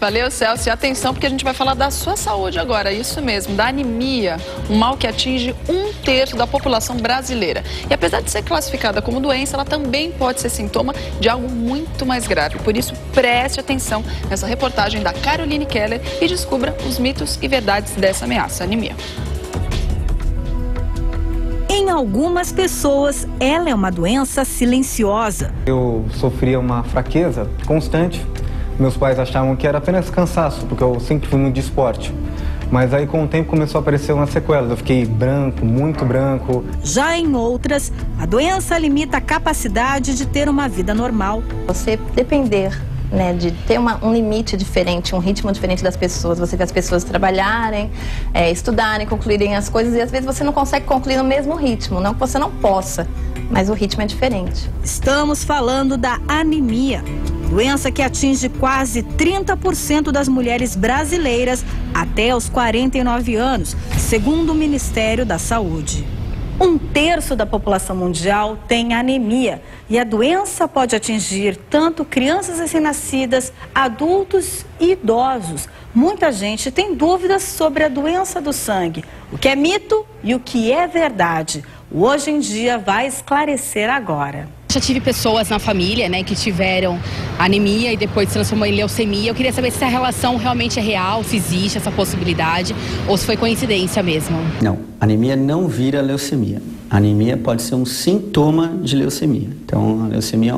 Valeu, Celso. E atenção, porque a gente vai falar da sua saúde agora, isso mesmo, da anemia, um mal que atinge 1/3 da população brasileira. E apesar de ser classificada como doença, ela também pode ser sintoma de algo muito mais grave. Por isso, preste atenção nessa reportagem da Caroline Keller e descubra os mitos e verdades dessa ameaça, anemia. Em algumas pessoas, ela é uma doença silenciosa. Eu sofria uma fraqueza constante. Meus pais achavam que era apenas cansaço, porque eu sempre fui muito de esporte. Mas aí, com o tempo, começou a aparecer umas sequelas. Eu fiquei branco, muito branco. Já em outras, a doença limita a capacidade de ter uma vida normal. Você depender, né, de ter um limite diferente, um ritmo diferente das pessoas. Você vê as pessoas trabalharem, estudarem, concluírem as coisas e às vezes você não consegue concluir no mesmo ritmo. Não que você não possa, mas o ritmo é diferente. Estamos falando da anemia, doença que atinge quase 30% das mulheres brasileiras até os 49 anos, segundo o Ministério da Saúde. 1/3 da população mundial tem anemia e a doença pode atingir tanto crianças recém-nascidas, adultos e idosos. Muita gente tem dúvidas sobre a doença do sangue, o que é mito e o que é verdade. O Hoje em Dia vai esclarecer agora. Já tive pessoas na família, né, que tiveram anemia e depois se transformou em leucemia. Eu queria saber se a relação realmente é real, se existe essa possibilidade ou se foi coincidência mesmo. Não, anemia não vira leucemia. A anemia pode ser um sintoma de leucemia. Então, a leucemia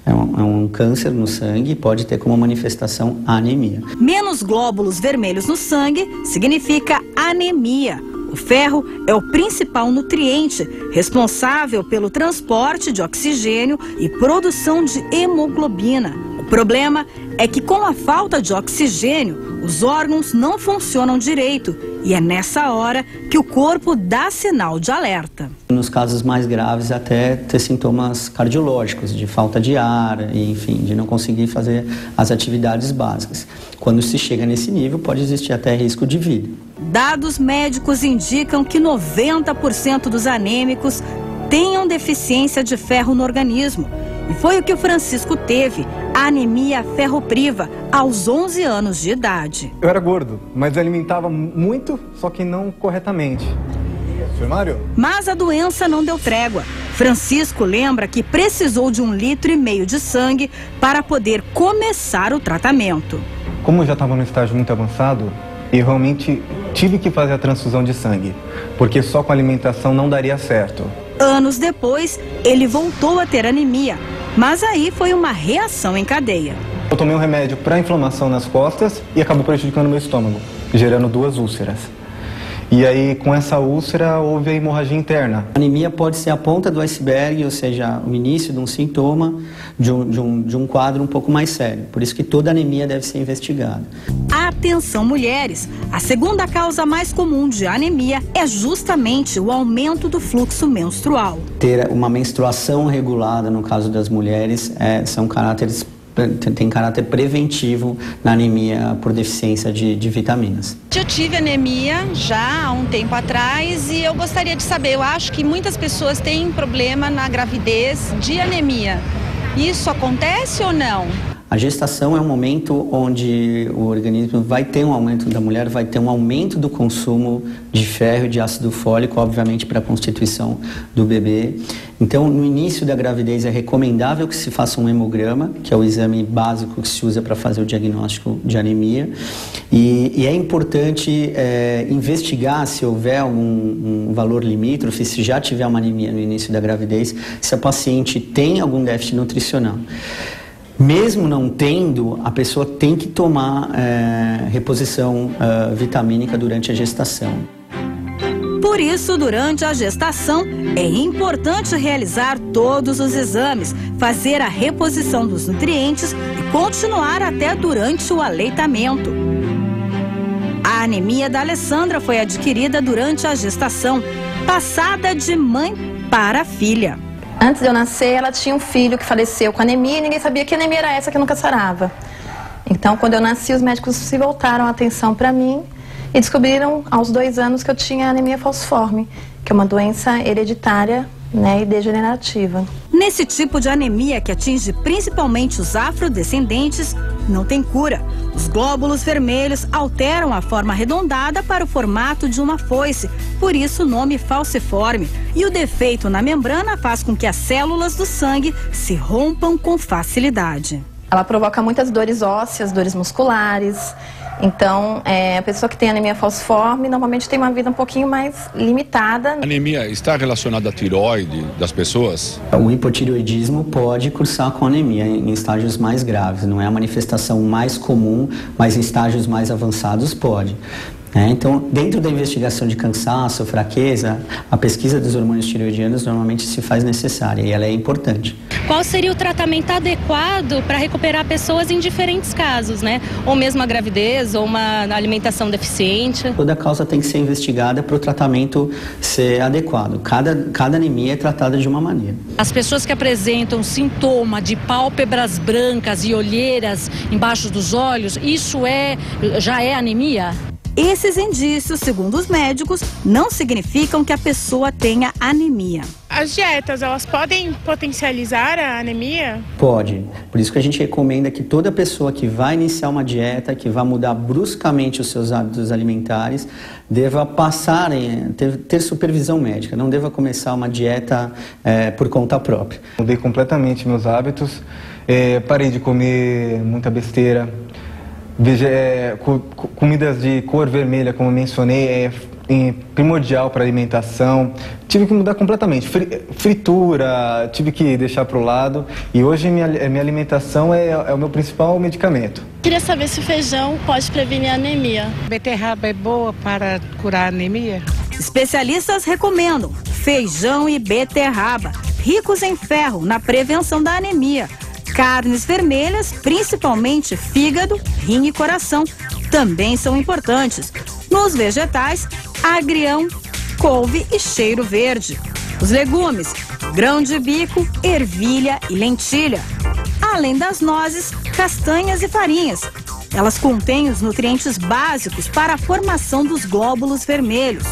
é um câncer no sangue e pode ter como manifestação a anemia. Menos glóbulos vermelhos no sangue significa anemia. O ferro é o principal nutriente responsável pelo transporte de oxigênio e produção de hemoglobina. O problema é que com a falta de oxigênio, os órgãos não funcionam direito e é nessa hora que o corpo dá sinal de alerta. Nos casos mais graves, até ter sintomas cardiológicos, de falta de ar, enfim, de não conseguir fazer as atividades básicas. Quando se chega nesse nível, pode existir até risco de vida. Dados médicos indicam que 90% dos anêmicos tenham deficiência de ferro no organismo. E foi o que o Francisco teve, a anemia ferropriva, aos 11 anos de idade. Eu era gordo, mas alimentava muito, só que não corretamente. Senhor Mário? Mas a doença não deu trégua. Francisco lembra que precisou de 1,5 litro de sangue para poder começar o tratamento. Como eu já estava no estágio muito avançado, eu realmente tive que fazer a transfusão de sangue, porque só com alimentação não daria certo. Anos depois, ele voltou a ter anemia, mas aí foi uma reação em cadeia. Eu tomei um remédio para inflamação nas costas e acabou prejudicando meu estômago, gerando 2 úlceras. E aí, com essa úlcera, houve a hemorragia interna. A anemia pode ser a ponta do iceberg, ou seja, o início de um sintoma de um quadro um pouco mais sério. Por isso que toda anemia deve ser investigada. Atenção, mulheres! A segunda causa mais comum de anemia é justamente o aumento do fluxo menstrual. Ter uma menstruação regulada, no caso das mulheres, tem caráter preventivo na anemia por deficiência de vitaminas. Eu tive anemia já há um tempo atrás e eu gostaria de saber, eu acho que muitas pessoas têm problema na gravidez de anemia. Isso acontece ou não? A gestação é um momento onde o organismo vai ter um aumento da mulher, vai ter um aumento do consumo de ferro e de ácido fólico, obviamente para a constituição do bebê. Então, no início da gravidez é recomendável que se faça um hemograma, que é o exame básico que se usa para fazer o diagnóstico de anemia. E é importante investigar se houver um valor limítrofe, se já tiver uma anemia no início da gravidez, se a paciente tem algum déficit nutricional. Mesmo não tendo, a pessoa tem que tomar reposição vitamínica durante a gestação. Por isso, durante a gestação, é importante realizar todos os exames, fazer a reposição dos nutrientes e continuar até durante o aleitamento. A anemia da Alessandra foi adquirida durante a gestação, passada de mãe para filha. Antes de eu nascer, ela tinha um filho que faleceu com anemia e ninguém sabia que anemia era essa que nunca sarava. Então, quando eu nasci, os médicos se voltaram a atenção para mim e descobriram aos 2 anos que eu tinha anemia falciforme, que é uma doença hereditária, né, e degenerativa. Nesse tipo de anemia que atinge principalmente os afrodescendentes, não tem cura. Os glóbulos vermelhos alteram a forma arredondada para o formato de uma foice, por isso o nome falciforme. E o defeito na membrana faz com que as células do sangue se rompam com facilidade. Ela provoca muitas dores ósseas, dores musculares. Então, a pessoa que tem anemia falciforme normalmente tem uma vida um pouquinho mais limitada. A anemia está relacionada à tireoide das pessoas? O hipotireoidismo pode cursar com anemia em estágios mais graves. Não é a manifestação mais comum, mas em estágios mais avançados pode. Então, dentro da investigação de cansaço, fraqueza, a pesquisa dos hormônios tireoidianos normalmente se faz necessária e ela é importante. Qual seria o tratamento adequado para recuperar pessoas em diferentes casos, né? Ou mesmo a gravidez, ou uma alimentação deficiente? Toda causa tem que ser investigada para o tratamento ser adequado. Cada anemia é tratada de uma maneira. As pessoas que apresentam sintoma de pálpebras brancas e olheiras embaixo dos olhos, isso já é anemia? Esses indícios, segundo os médicos, não significam que a pessoa tenha anemia. As dietas, elas podem potencializar a anemia? Pode. Por isso que a gente recomenda que toda pessoa que vai iniciar uma dieta, que vai mudar bruscamente os seus hábitos alimentares, deva passar ter supervisão médica, não deva começar uma dieta por conta própria. Mudei completamente meus hábitos, parei de comer muita besteira. Comidas de cor vermelha, como eu mencionei, é primordial para a alimentação. Tive que mudar completamente. Fritura, tive que deixar para o lado. E hoje minha alimentação é o meu principal medicamento. Queria saber se o feijão pode prevenir a anemia. Beterraba é boa para curar a anemia? Especialistas recomendam feijão e beterraba, ricos em ferro na prevenção da anemia. Carnes vermelhas, principalmente fígado, rim e coração, também são importantes. Nos vegetais, agrião, couve e cheiro verde. Os legumes, grão de bico, ervilha e lentilha. Além das nozes, castanhas e farinhas. Elas contêm os nutrientes básicos para a formação dos glóbulos vermelhos.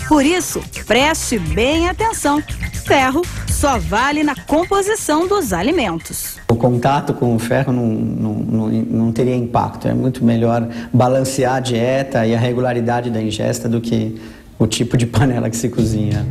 Por isso, preste bem atenção. Ferro só vale na composição dos alimentos. O contato com o ferro não teria impacto. É muito melhor balancear a dieta e a regularidade da ingesta do que o tipo de panela que se cozinha.